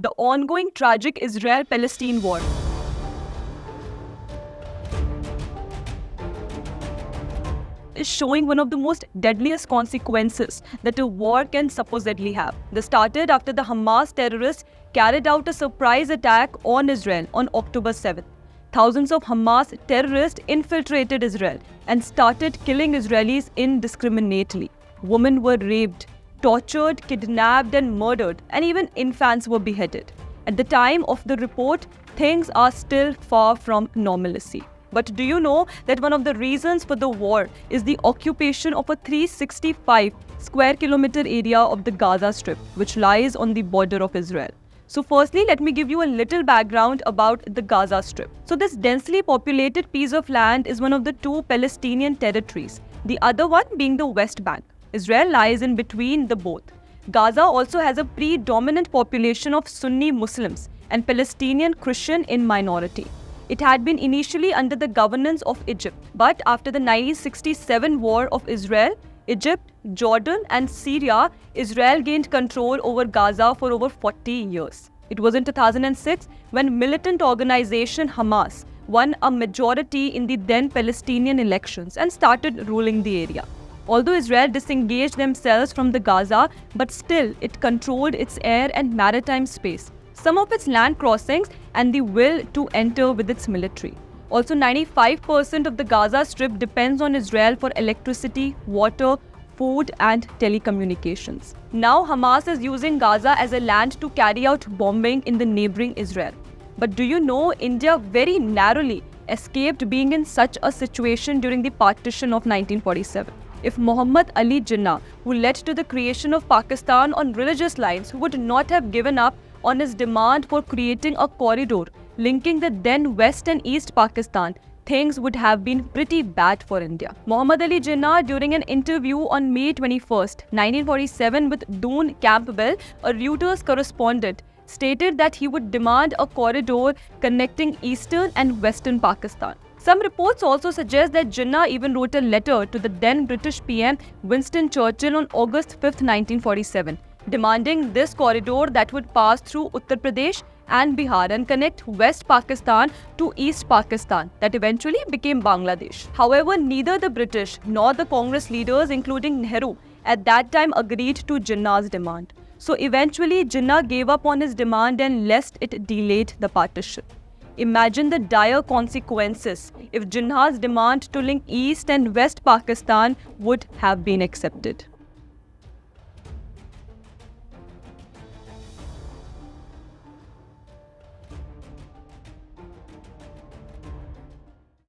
the ongoing tragic Israel-Palestine war. Is showing one of the most deadliest consequences that a war can supposedly have. This started after the Hamas terrorists carried out a surprise attack on Israel on October 7th. Thousands of Hamas terrorists infiltrated Israel and started killing Israelis indiscriminately. Women were raped, tortured, kidnapped and murdered, and even infants were beheaded. At the time of the report, things are still far from normalcy. But do you know that one of the reasons for the war is the occupation of a 365 square kilometer area of the Gaza Strip, which lies on the border of Israel? So firstly, let me give you a little background about the Gaza Strip. So this densely populated piece of land is one of the two Palestinian territories, the other one being the West Bank. Israel lies in between the both. Gaza also has a predominant population of Sunni Muslims and Palestinian Christian in minority. It had been initially under the governance of Egypt, but after the 1967 war of Israel, Egypt, Jordan and Syria, Israel gained control over Gaza for over 40 years. It was in 2006 when militant organization Hamas won a majority in the then Palestinian elections and started ruling the area. Although Israel disengaged themselves from the Gaza, but still it controlled its air and maritime space, some of its land crossings and the will to enter with its military. Also, 95% of the Gaza Strip depends on Israel for electricity, water, food and telecommunications. Now Hamas is using Gaza as a land to carry out bombing in the neighboring Israel. But do you know India very narrowly escaped being in such a situation during the partition of 1947? If Muhammad Ali Jinnah, who led to the creation of Pakistan on religious lines, would not have given up on his demand for creating a corridor linking the then West and East Pakistan, things would have been pretty bad for India. Muhammad Ali Jinnah, during an interview on May 21st, 1947 with Doon Campbell, a Reuters correspondent, stated that he would demand a corridor connecting Eastern and Western Pakistan. Some reports also suggest that Jinnah even wrote a letter to the then British PM Winston Churchill on August 5, 1947, demanding this corridor that would pass through Uttar Pradesh and Bihar and connect West Pakistan to East Pakistan that eventually became Bangladesh. However, neither the British nor the Congress leaders, including Nehru, at that time agreed to Jinnah's demand. So eventually Jinnah gave up on his demand and lest it delayed the partition. Imagine the dire consequences if Jinnah's demand to link East and West Pakistan would have been accepted.